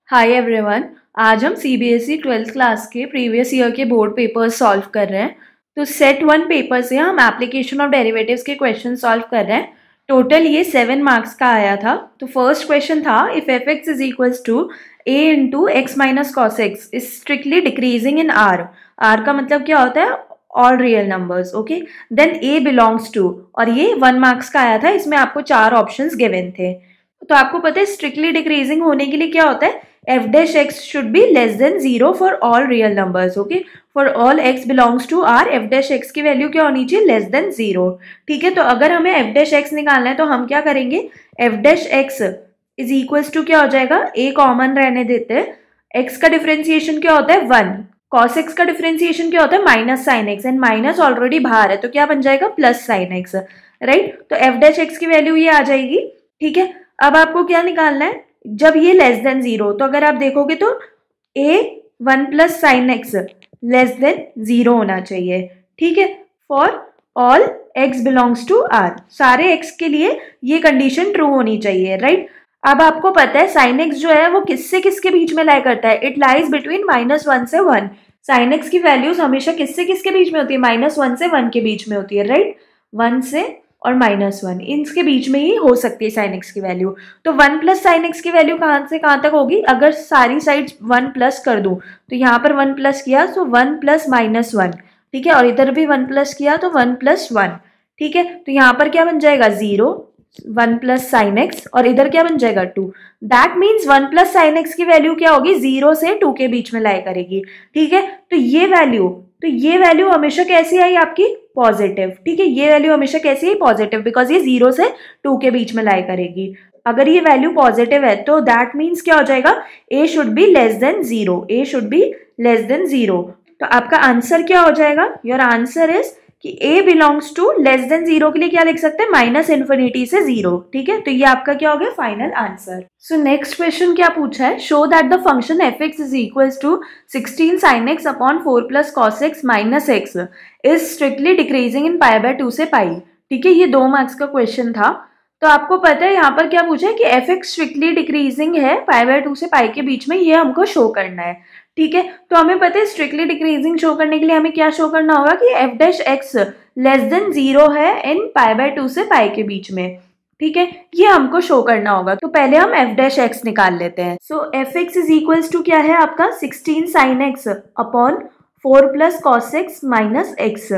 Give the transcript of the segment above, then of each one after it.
Hi everyone. आज हम CBSE 12th class के प्रीवियस ईयर के बोर्ड पेपर्स सॉल्व कर रहे हैं। तो सेट 1 पेपर से हम एप्लीकेशन ऑफ डेरिवेटिव्स के क्वेश्चन सॉल्व कर रहे हैं। टोटल ये 7 मार्क्स का आया था। तो फर्स्ट क्वेश्चन था if f x is equals to a into x minus cos x is strictly decreasing in R. R का मतलब क्या होता है? All real numbers. Okay, then a belongs to, और ये 1 मार्क्स का आया था। इसमें आपको 4 ऑप्शंस गिवन थे। तो आपको पता है स्ट्रिक्टली डिक्रीजिंग होने के लिए क्या होता है? f dash x should be less than 0 for all real numbers. Okay, for all x belongs to R, f dash x की वैल्यू क्या होनी चाहिए? Less than 0। ठीक है, तो अगर हमें f dash x निकालना है तो हम क्या करेंगे? f dash x is equals to क्या हो जाएगा? a कॉमन रहने देते हैं। x का डिफरेंशिएशन क्या होता है? 1। cos x का डिफरेंशिएशन क्या होता है? Minus sine x, and minus already बाहर है तो क्या बन जाएगा? Plus sine x। राइट, तो f dash x की वैल्यू ये आ जाएगी। ठीक है, अब आपको क्या निकालना है? जब ये लेस देन 0, तो अगर आप देखोगे तो a 1 plus sine x less than 0 होना चाहिए। ठीक है, for all x belongs to r, सारे x के लिए ये कंडीशन ट्रू होनी चाहिए। राइट, अब आपको पता है साइन x जो है वो किससे किसके बीच में लाई करता है? इट लाइज बिटवीन -1 से 1। साइन x की वैल्यूज हमेशा किससे किसके बीच में होती है? -1 से 1 के बीच में होती है। राइट, 1 से और -1 इनके बीच में ही हो सकती है साइन एक्स की वैल्यू। तो 1 प्लस साइन एक्स की वैल्यू कहाँ से कहाँ तक होगी? अगर सारी साइड 1 प्लस कर दूं तो यहाँ पर 1 प्लस किया तो 1 प्लस -1। ठीक है, और इधर भी 1 प्लस किया तो 1 प्लस 1। ठीक है, तो यहाँ पर क्या बन जाएगा? 0, 1 प्लस साइन एक्स, और इधर क्या बन जाएगा? 2। That means 1 plus sine x की वैल्यू क्या होगी? 0 से 2 के बीच में लाई करेगी। ठीक है, तो ये वैल्यू हमेशा कैसी आई आपकी? पॉजिटिव। ठीक है, ये वैल्यू हमेशा कैसी है? पॉजिटिव, बिकॉज ये 0 से 2 के बीच में लाई करेगी। अगर ये वैल्यू पॉजिटिव है तो दैट मीन्स क्या हो जाएगा? a should be less than 0। a should be less than 0। तो आपका आंसर क्या हो जाएगा? योर आंसर इज कि a belongs to less than 0 के लिए क्या लिख सकते हैं? -∞ से 0। ठीक है, तो ये आपका क्या हो गया? Final answer. So next question क्या पूछा है? Show that the function F x is equals to 16 sin x upon 4 plus cos x minus X is strictly decreasing in π/2 से π। ठीक है, ये 2 मार्क्स का क्वेश्चन था। तो आपको पता है यहाँ पर क्या पूछा है कि एफ एक्स स्ट्रिक्टली डिक्रीजिंग है π/2 से π के बीच में, ये हमको शो करना है। ठीक है, तो हमें पता है स्ट्रिक्टली डिक्रीजिंग शो करने के लिए हमें क्या शो करना होगा कि F dash x less than 0 है इन π/2 से π के बीच में। ठीक है, ये हमको शो करना होगा। तो पहले हम एफ डैश एक्स निकाल लेते हैं। So F x is equals to क्या है आपका? 16 sin x upon 4 plus cos x minus X.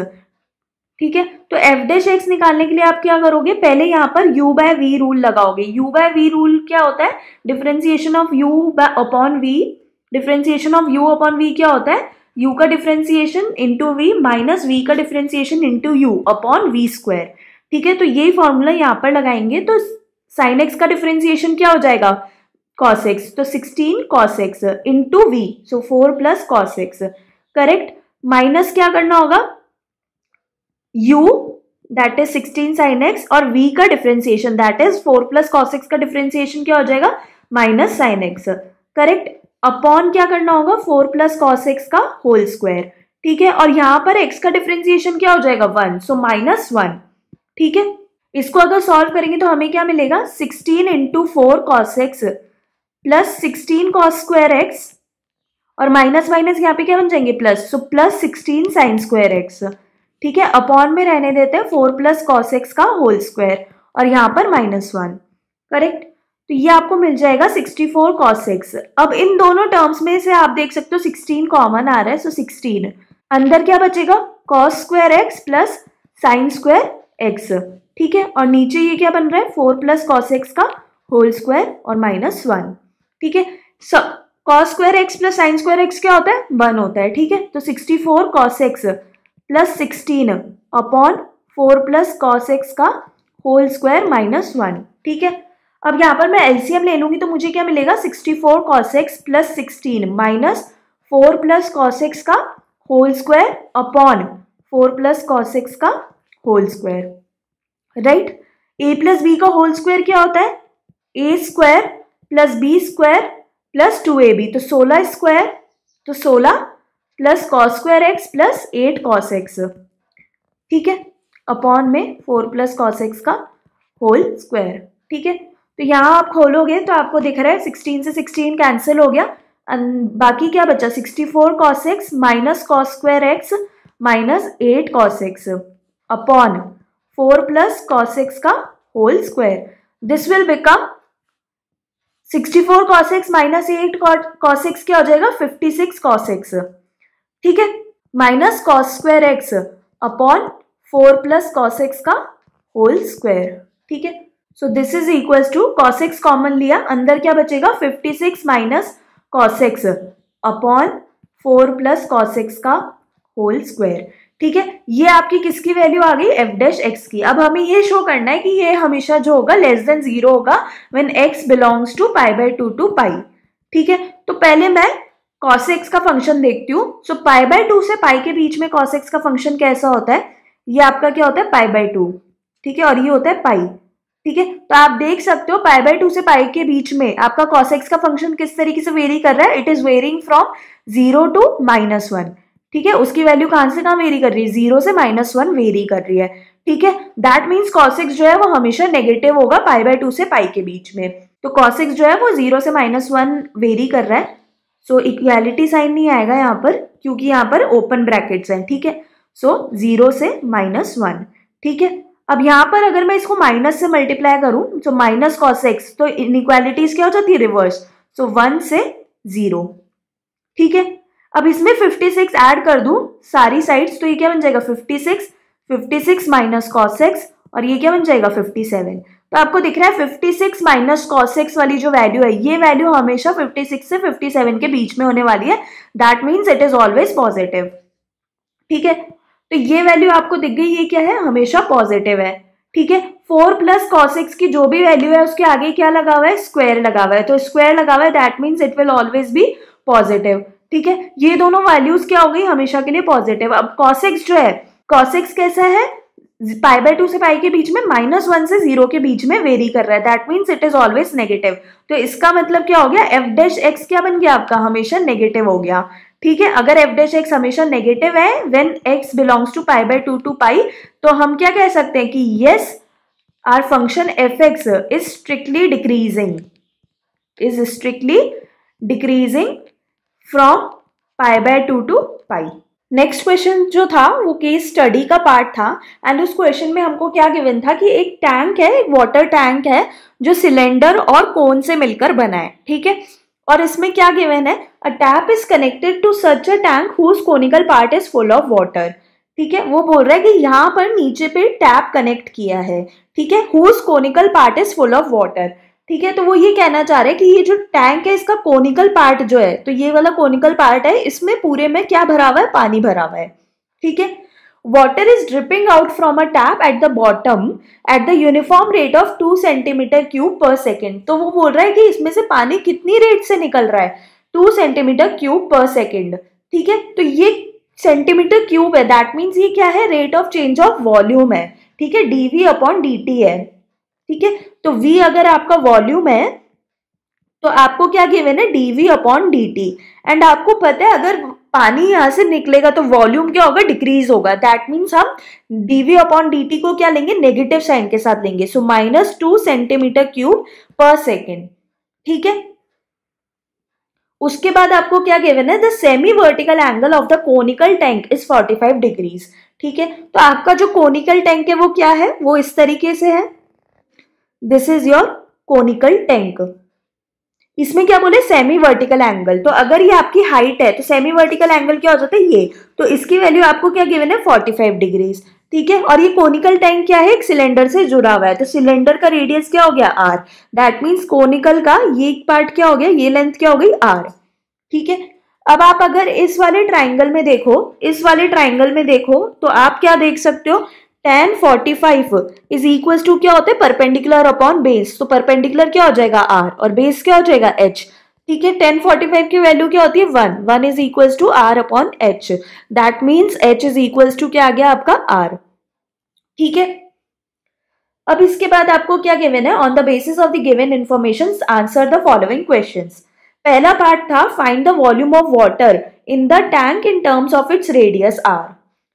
ठीक है, तो एफ डैश एक्स निकालने के लिए आप क्या करोगे? पहले यहाँ पर u बाय v रूल लगाओगे। u बाय v रूल क्या होता है? Differentiation of u upon v। Differentiation of u upon v क्या होता है? u का differentiation into v minus v का differentiation into u upon v square. ठीक है, तो यही फॉर्मूला यहाँ पर लगाएंगे तो साइन x का डिफरेंशिएशन क्या हो जाएगा? cos x, तो 16 cos x इंटू v, सो 4 plus cos x। Correct, minus क्या करना होगा? u that is 16 sin x और v का differentiation that is 4 plus cos x का डिफरेंशिएशन क्या हो जाएगा? Minus sin x। Correct, upon क्या करना होगा? 4 प्लस cos x का होल स्क्वायर। ठीक है, और यहाँ पर x का डिफरेंशिएशन क्या हो जाएगा? 1, सो -1। ठीक है, इसको अगर सॉल्व करेंगे तो हमें क्या मिलेगा? 16 into 4 cos x plus 16 cos square x, और माइनस माइनस यहाँ पे क्या बन जाएंगे? Plus, so plus 16 sin square x। ठीक है, अपॉन में रहने देते हैं 4 प्लस cos x का होल स्क्वायर, और यहाँ पर -1। करेक्ट, तो ये आपको मिल जाएगा 64 cos x। अब इन दोनों टर्म्स में से आप देख सकते हो 16 कॉमन आ रहा है, सो 16 अंदर क्या बचेगा? cos square x plus sine square x। ठीक है, और नीचे ये क्या बन रहा है? 4 प्लस cos x का होल स्क्वायर और -1। ठीक है, cos square x plus sine square x क्या होता है? 1 होता है। ठीक है, तो 64 cos x plus 16 upon 4 plus cos x का होल स्क्वायर -1। ठीक है, अब यहाँ पर मैं एलसीएम ले लूंगी तो मुझे क्या मिलेगा? 64 cos x plus 16 minus 4 plus cos x का whole square upon 4 plus cos x का whole square. Right, a plus b का होल स्क्वायर क्या होता है? a square plus b square plus 2ab, तो 16 स्क्वायर, तो 16 plus cos square x plus 8 cos x। ठीक है, अपॉन में 4 प्लस cos x का होल स्क्वायर। ठीक है, तो यहाँ आप खोलोगे तो आपको दिख रहा है 16 से 16 कैंसिल हो गया, बाकी क्या बचा 64 cos x minus cos square x minus 8 cos x upon 4 plus cos x का whole square. This will become 64 cos x minus 8 cos x क्या हो जाएगा 56 cos x, ठीक है, minus cos square x upon 4 plus cos x का whole square, ठीक है। So this is equals to cos x common लिया, अंदर क्या बचेगा 56 minus cos x upon 4 plus cos x का होल स्क्वायर, ठीक है। ये आपकी किसकी वैल्यू आ गई f डैश x की। अब हमें ये शो करना है कि ये हमेशा जो होगा लेस देन 0 होगा when x belongs to pi by 2 to pi, ठीक है। तो पहले मैं cos x का फंक्शन देखती हूँ। सो पाई बाय 2 से पाई के बीच में cos x का फंक्शन कैसा होता है, ये आपका क्या होता है पाई बाय 2, ठीक है, और ये होता है पाई, ठीक है। तो आप देख सकते हो पाई बाय 2 से पाई के बीच में आपका cos x का फंक्शन किस तरीके से वेरी कर रहा है, it is varying from 0 to -1, ठीक है। उसकी वैल्यू कहां से कहां वेरी कर रही है, 0 से -1 वेरी कर रही है, ठीक है। दैट मीन्स cos x जो है वो हमेशा नेगेटिव होगा पाई बाय 2 से पाई के बीच में। तो cos x जो है वो 0 से -1 वेरी कर रहा है। सो इक्वालिटी साइन नहीं आएगा यहाँ पर क्योंकि यहाँ पर ओपन ब्रैकेट्स हैं, ठीक है। सो 0 से -1, ठीक है। अब यहाँ पर अगर मैं इसको माइनस से मल्टीप्लाई करूं तो माइनस cos x, तो इनइक्वालिटीज क्या हो जाती है रिवर्स, सो 1 से 0, ठीक है। अब इसमें 56 ऐड कर दूं सारी साइड्स तो ये क्या बन जाएगा 56 माइनस cos x और ये क्या बन जाएगा 57। तो आपको दिख रहा है 56 माइनस cos x वाली जो वैल्यू है ये वैल्यू हमेशा 56 से 57 के बीच में होने वाली है, that means it is always positive, ठीक है। तो ये वैल्यू आपको दिख गई, ये क्या है हमेशा पॉजिटिव है, ठीक है। 4 प्लस cos x की जो भी वैल्यू है उसके आगे क्या लगा हुआ है स्क्वायर लगा हुआ है, तो स्क्वायर लगा हुआ है that means it will always be positive, ठीक है। ये दोनों वैल्यूज क्या हो गई हमेशा के लिए पॉजिटिव। अब cos x जो है cos x कैसा है पाई बाय 2 से पाई के बीच में -1 से 0 के बीच में वेरी कर रहा है, that means it is always negative. तो इसका मतलब क्या हो गया f डैश x क्या बन गया आपका हमेशा नेगेटिव हो गया, ठीक है। अगर f डैश x हमेशा नेगेटिव है when x belongs to pi by 2 to pi, तो हम क्या कह सकते हैं कि yes our function f(x) is strictly decreasing from pi by 2 to pi. Next question जो था वो केस स्टडी का पार्ट था एंड उस क्वेश्चन में हमको क्या गिवन था कि एक टैंक है, एक वाटर टैंक है जो सिलेंडर और कोन से मिलकर बना है, ठीक है। और इसमें क्या गिवन है, a tap is connected to such a tank whose conical part is full of water, ठीक है। वो बोल रहा है कि यहाँ पर नीचे पे टैप कनेक्ट किया है, ठीक है, whose conical part is full of water, ठीक है। तो वो ये कहना चाह रहे हैं कि ये जो टैंक है इसका कोनिकल पार्ट जो है, तो ये वाला कोनिकल पार्ट है, इसमें पूरे में क्या भरा हुआ है पानी भरा हुआ है, ठीक है। Water is dripping out from a tap at the bottom at the uniform rate of 2 centimetre cube पर सेकेंड। तो वो बोल रहा है कि इसमें से पानी कितनी रेट से निकल रहा है 2 सेंटीमीटर क्यूब पर सेकेंड, ठीक है। तो ये सेंटीमीटर क्यूब है, दैट मीन्स ये क्या है rate of change of volume है, ठीक है, dv अपॉन dt है, ठीक है। तो v अगर आपका वॉल्यूम है तो आपको क्या गिवन है dv अपॉन dt, एंड आपको पता है अगर पानी यहां से निकलेगा तो वॉल्यूम क्या होगा डिक्रीज होगा, दैट मीन्स हम dv अपॉन dt को क्या लेंगे नेगेटिव साइन के साथ लेंगे, सो -2 सेंटीमीटर क्यूब पर सेकेंड, ठीक है। उसके बाद आपको क्या गिवन है the semi vertical angle of the conical tank is 45 degrees, ठीक है। तो आपका जो कोनिकल टैंक है वो क्या है, वो इस तरीके से है, this is your conical tank. इसमें क्या बोले सेमी वर्टिकल एंगल, तो अगर ये आपकी हाइट है तो सेमी वर्टिकल एंगल क्या हो जाता है ये, तो इसकी वैल्यू आपको क्या गिवन है 45 डिग्रीज, ठीक है। और ये कोनिकल टैंक क्या है एक सिलेंडर से जुड़ा हुआ है, तो सिलेंडर का रेडियस क्या हो गया r, दैट मीन्स कोनिकल का ये पार्ट क्या हो गया, ये लेंथ क्या हो गई r, ठीक है। अब आप अगर इस वाले ट्राइंगल में देखो तो आप क्या देख सकते हो tan 45 इज इक्वल टू क्या होता है परपेंडिकुलर अपॉन बेस, तो परपेंडिकुलर क्या हो जाएगा r और बेस क्या हो जाएगा h, ठीक है। tan 45 की वैल्यू क्या होती है 1 is equal to r upon h, that means h is equal to क्या आ गया आपका r, ठीक है। अब इसके बाद आपको क्या गिवन है, on the basis of the given information answer the following questions. पहला पार्ट था find the volume of water in the tank in terms of its radius r,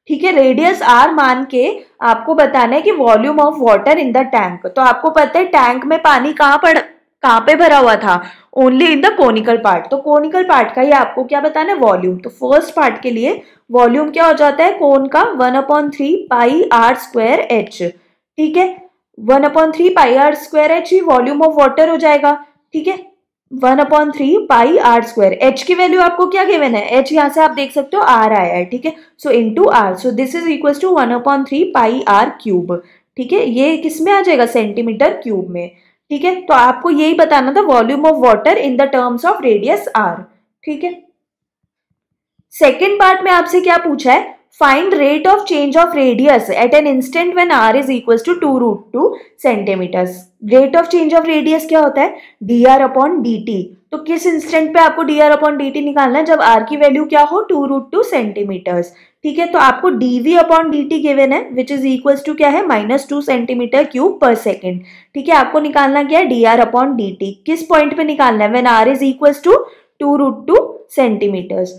ठीक है। रेडियस r मान के आपको बताना है कि volume of water in the tank. तो आपको पता है टैंक में पानी कहाँ पे भरा हुआ था, only in the conical part. तो कोनिकल पार्ट का ही आपको क्या बताना है, वॉल्यूम। तो फर्स्ट पार्ट के लिए वॉल्यूम क्या हो जाता है कोन का, 1/3 पाई आर स्क्वायर एच। ठीक है, 1/3 पाई आर स्क्वायर एच ही वॉल्यूम ऑफ वाटर हो जाएगा। ठीक है, 1/3 पाई आर स्क्वायर। एच की वैल्यू आपको क्या गिवन है, एच यहाँ से आप देख सकते हो आर आया है। ठीक है, so into r, so this is equal to 1/3 pi r cube. ठीक है, ये किस में आ जाएगा, सेंटीमीटर क्यूब में। ठीक है, तो आपको यही बताना था volume of water in the terms of radius r. ठीक है, सेकेंड पार्ट में आपसे क्या पूछा है, find rate of change of radius at an instant when r is equal to 2√2 centimetres. Rate of change of radius क्या होता है, dr/dt। तो किस इंस्टेंट पे आपको dr/dt निकालना है, जब r की वैल्यू क्या हो, 2√2 सेंटीमीटर्स। ठीक है, तो आपको dv/dt गिवन है विच इज इक्वल टू क्या है, -2 सेंटीमीटर क्यूब पर सेकेंड। ठीक है, आपको निकालना क्या है, dr/dt। किस पॉइंट पे निकालना है, when r is equal to 2√2 centimetres.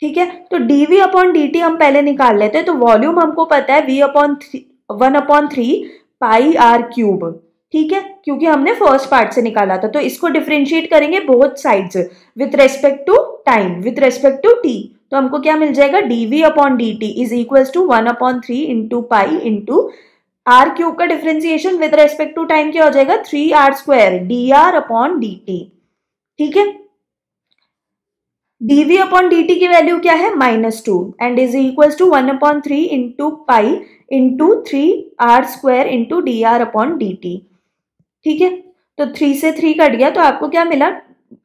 ठीक है, तो dv/dt हम पहले निकाल लेते हैं। तो वॉल्यूम हमको पता है v/1/3 पाई आर क्यूब। ठीक है, क्योंकि हमने फर्स्ट पार्ट से निकाला था। तो इसको डिफरेंशिएट करेंगे both sides with respect to time, with respect to t। तो हमको क्या मिल जाएगा, dv/dt is equal to 1/3 into pi into R cube का differentiation with respect to time क्या हो जाएगा, 3r² dr/dt। ठीक है, dv/dt की वैल्यू क्या है, -2 and is equal to 1/3 into pi into 3r² into dr/dt। ठीक है, तो 3 से 3 कट गया, तो आपको क्या मिला,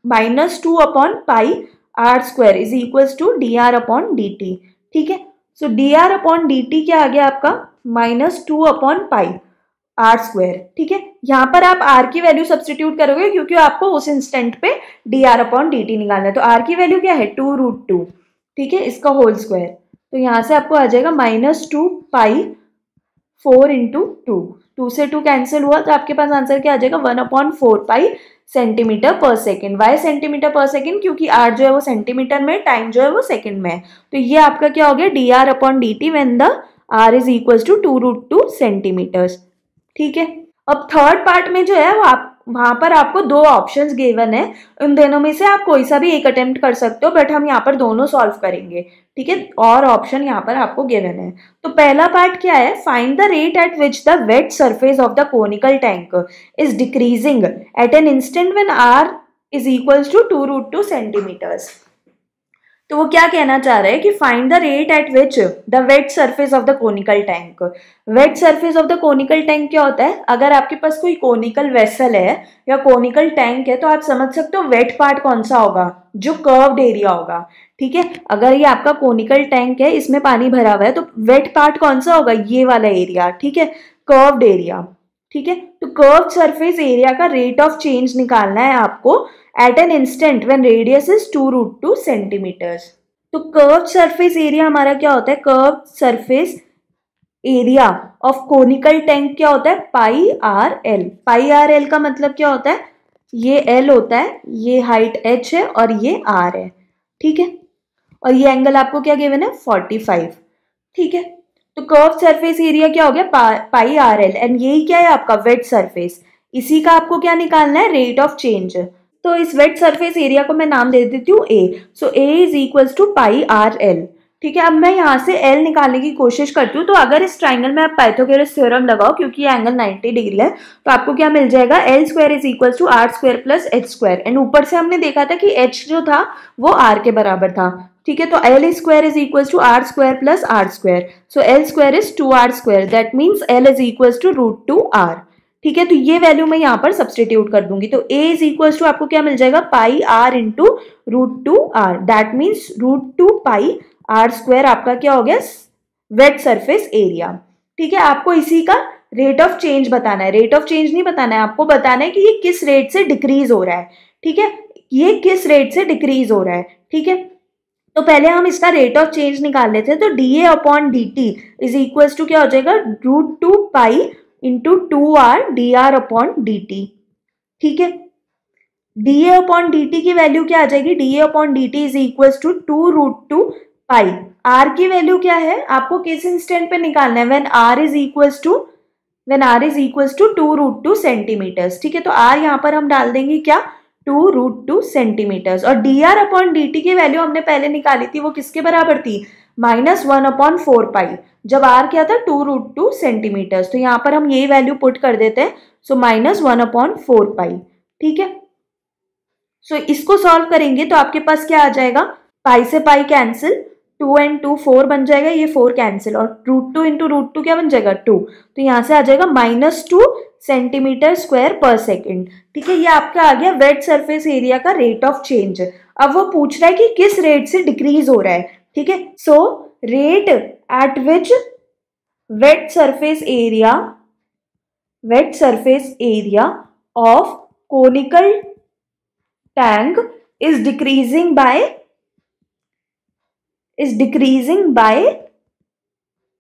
-2/पाई r² is equal to dr/dt। ठीक है, सो dr/dt क्या आ गया आपका, -2/पाई r²। ठीक है, यहाँ पर आप r की वैल्यू सब्सटीट्यूट करोगे क्योंकि आपको उस इंस्टेंट पे dr/dt निकालना है। तो r की वैल्यू क्या है, 2√2। ठीक है, इसका होल स्क्वायर। तो यहाँ से आपको आ जाएगा -2 पाई 4 इंटू 2 से 2 कैंसिल हुआ, तो आपके पास आंसर क्या आ जाएगा, 1/4 पाई सेंटीमीटर पर सेकेंड। वाई सेंटीमीटर पर सेकेंड, क्योंकि r जो है वो सेंटीमीटर में, टाइम जो है वो सेकेंड में है। तो ये आपका क्या हो गया, dr/dt when the r is equal to 2√2 centimetres. ठीक है, अब थर्ड पार्ट में जो है वो आप वहां पर आपको 2 ऑप्शंस गिवन है, उन दोनों में से आप कोई सा भी एक अटेम्प्ट कर सकते हो, बट हम यहाँ पर दोनों सॉल्व करेंगे। ठीक है, और ऑप्शन यहाँ पर आपको गिवन है। तो पहला पार्ट क्या है, find the rate at which the wet surface of the conical tank is decreasing at an instant when r is equal to 2√2 centimetres. तो वो क्या कहना चाह रहा है कि find the rate at which the wet surface of the conical tank. Wet surface of the conical tank क्या होता है, अगर आपके पास कोई कोनिकल वेसल है या कोनिकल टैंक है, तो आप समझ सकते हो वेट पार्ट कौन सा होगा, जो कर्व्ड एरिया होगा। ठीक है, अगर ये आपका कोनिकल टैंक है, इसमें पानी भरा हुआ है, तो वेट पार्ट कौन सा होगा, ये वाला एरिया। ठीक है, कर्व्ड एरिया। ठीक है, तो कर्व्ड सरफेस एरिया का रेट ऑफ चेंज निकालना है आपको at an instant when radius is 2√2 centimetres. तो कर्व्ड सरफेस एरिया हमारा क्या होता है, curved surface area of conical tank क्या होता है, pi are l. Pi are l का मतलब क्या होता है, ये एल होता है, ये हाइट एच है और ये आर है। ठीक है, और ये एंगल आपको क्या गिवन है, 45। ठीक है, तो कर्व सरफेस एरिया क्या हो गया, पाई आर एल, एंड यही क्या है आपका वेट सरफेस। इसी का आपको क्या निकालना है, रेट ऑफ चेंज। तो इस वेट सरफेस एरिया को मैं नाम दे देती हूँ A. So A is equal to pi are L. ठीक है, अब मैं यहाँ से एल निकालने की कोशिश करती हूँ। तो अगर इस ट्राइंगल में आप पाइथागोरस थ्योरम लगाओ, क्योंकि ये एंगल 90 डिग्री है, तो आपको क्या मिल जाएगा, l square is equal to r square plus h square. And ऊपर से हमने देखा था कि एच जो था वो आर के बराबर था। ठीक है, तो l square is equal to r square plus r square. So l square is 2r square, that means l is equal to √2r। ठीक है, तो ये वैल्यू मैं यहाँ पर सब्सटीट्यूट कर दूंगी। तो a इज इक्वल टू आपको क्या मिल जाएगा, पाई r into √2r, that means √2 pi r square आपका क्या हो गया, वेट सरफेस एरिया। ठीक है, आपको इसी का रेट ऑफ चेंज बताना है, रेट ऑफ चेंज नहीं बताना है, आपको बताना है कि ये किस रेट से डिक्रीज हो रहा है। ठीक है, ये किस रेट से डिक्रीज हो रहा है। ठीक है, तो पहले हम इसका रेट ऑफ चेंज निकाल लेते हैं। तो dA/dt इज इक्वल टू क्या हो जाएगा, √2 पाई इंटू 2r dr/dt। ठीक है, dA/dt की वैल्यू क्या आ जाएगी, dA/dt is equal to 2√2 pi. R की वैल्यू क्या है, आपको किस इंस्टेंट पे निकालना है, when r is equals to 2√2 centimetres. ठीक है, तो आर यहाँ पर हम डाल देंगे क्या, 2√2 सेंटीमीटर्स। और D R upon D T की वैल्यू हमने पहले निकाली थी, वो किसके बराबर थी, -1/4 पाई, जब आर क्या था 2√2 सेंटीमीटर्स। तो यहाँ पर हम यही वैल्यू पुट कर देते हैं, सो -1/4 पाई। ठीक है, सो इसको सॉल्व करेंगे तो आपके पास क्या आ जाएगा, पाई से पाई कैंसिल, 2 and 2 4 बन जाएगा, ये 4 कैंसिल, और √2 इंटू √2 क्या बन जाएगा 2, तो यहाँ से आ जाएगा -2 सेंटीमीटर स्क्वायर पर सेकेंड। ठीक है, ये आपका आ गया वेट सरफेस एरिया का रेट ऑफ चेंज। अब वो पूछ रहा है कि किस रेट से डिक्रीज हो रहा है। ठीक है, so rate at which wet surface area of conical tank is decreasing by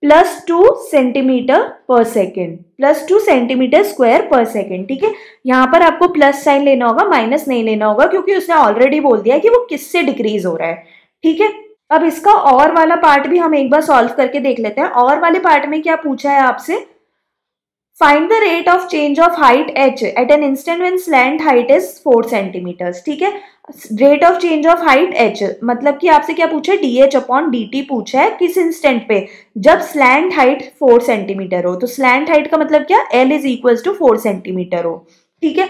+2 centimetre पर second, +2 centimetre square per second. ठीक है, यहाँ पर आपको प्लस साइन लेना होगा, माइनस नहीं लेना होगा, क्योंकि उसने ऑलरेडी बोल दिया है कि वो किससे डिक्रीज हो रहा है। ठीक है, अब इसका और वाला पार्ट भी हम एक बार सॉल्व करके देख लेते हैं। और वाले पार्ट में क्या पूछा है आपसे, find the rate of change of height h at an instant when slant height is 4 centimetres. ठीक है, rate of change of height h मतलब कि आपसे क्या पूछा है, dh/dt पूछा है, किस इंस्टेंट पे, जब स्लैंट हाइट 4 सेंटीमीटर हो। तो स्लैंट हाइट का मतलब क्या, l is equal to 4 centimetre हो। ठीक है,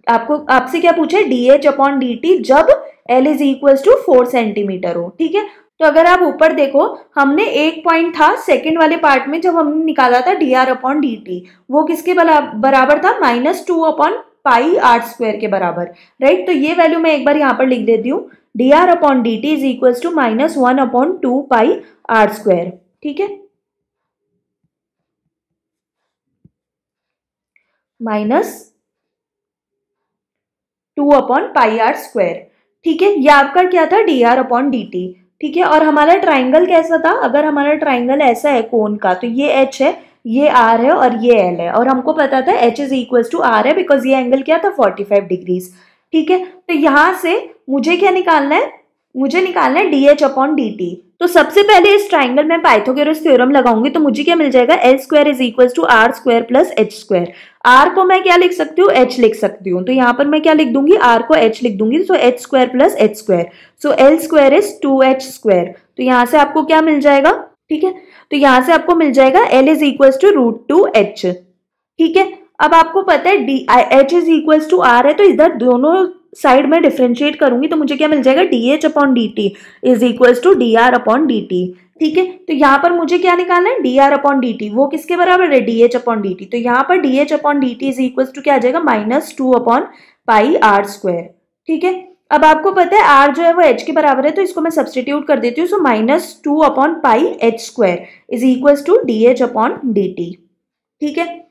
आपसे क्या पूछा है, dh/dt जब l is equal to 4 centimetre हो। ठीक है, तो अगर आप ऊपर देखो, हमने एक पॉइंट था सेकंड वाले पार्ट में जब हमने निकाला था dr/dt, वो किसके बराबर था, -2/πr² के बराबर, राइट। तो ये वैल्यू मैं एक बार यहाँ पर लिख देती हूँ, dr/dt is equal to -1/2πr²। ठीक है, -2/πr²। ठीक है, ये आपका क्या था, dr/dt। ठीक है, और हमारा ट्राइंगल कैसा था, अगर हमारा ट्राइंगल ऐसा है कोन का, तो ये h है, ये r है और ये l है, और हमको पता था h is equal to r है, बिकॉज ये एंगल क्या था, 45 डिग्रीज। ठीक है, तो यहाँ से मुझे क्या निकालना है, मुझे निकालना है dh/dt। तो सबसे पहले इस ट्राइंगल में पाइथागोरस थ्योरम लगाऊंगी, तो मुझे क्या मिल जाएगा, l² is equal to r² plus h²। r को मैं क्या लिख सकती हूँ, h लिख सकती हूँ, तो यहाँ पर मैं क्या लिख दूंगी, r को h लिख दूंगी, सो h² plus h², so l² is 2h²। तो यहाँ से आपको क्या मिल जाएगा, ठीक है, तो यहाँ से आपको मिल जाएगा l is equal to √2h। ठीक है, अब आपको पता है h is equal to r है, तो इधर दोनों साइड में डिफरेंशिएट करूंगी, तो मुझे क्या मिल जाएगा, dh/dt is equal to dr/dt। ठीक है, तो यहाँ पर मुझे क्या निकालना है, dr/dt, वो किसके बराबर है, dh/dt। तो यहाँ पर dh/dt इज इक्वल टू क्या आ जाएगा, -2/πr²। ठीक है, अब आपको पता है r जो है वो h के बराबर है, तो इसको मैं सब्सटीट्यूट कर देती हूँ, सो -2/πh² is equal to dh/dt। ठीक है,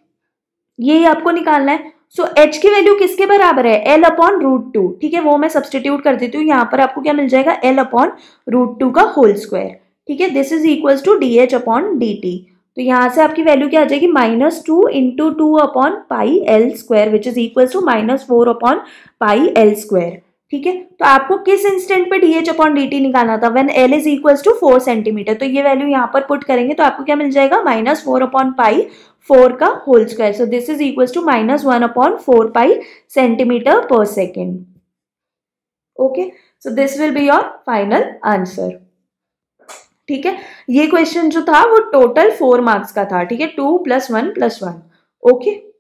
यही आपको निकालना है। सो h की वैल्यू किसके बराबर है, l/√2। ठीक है, वो मैं सब्सटीट्यूट कर देती हूँ, यहाँ पर आपको क्या मिल जाएगा, l/√2 का होल स्क्वायर। ठीक है, this is equal to dh/dt। तो यहाँ से आपकी वैल्यू क्या आ जाएगी, -2 into 2/πl², which is equal to -4/πl²। ठीक है, तो आपको किस इंस्टेंट पे dh/dt निकालना था, when l is equal to 4 centimetre. तो ये वैल्यू यहाँ पर पुट करेंगे, तो आपको क्या मिल जाएगा, -4/π4 का whole square. So this is equal to -1/4π centimetre पर second. Okay, so this will be your final answer. ठीक है, ये क्वेश्चन जो था वो टोटल 4 मार्क्स का था। ठीक है, 2 + 1 + 1। ओके।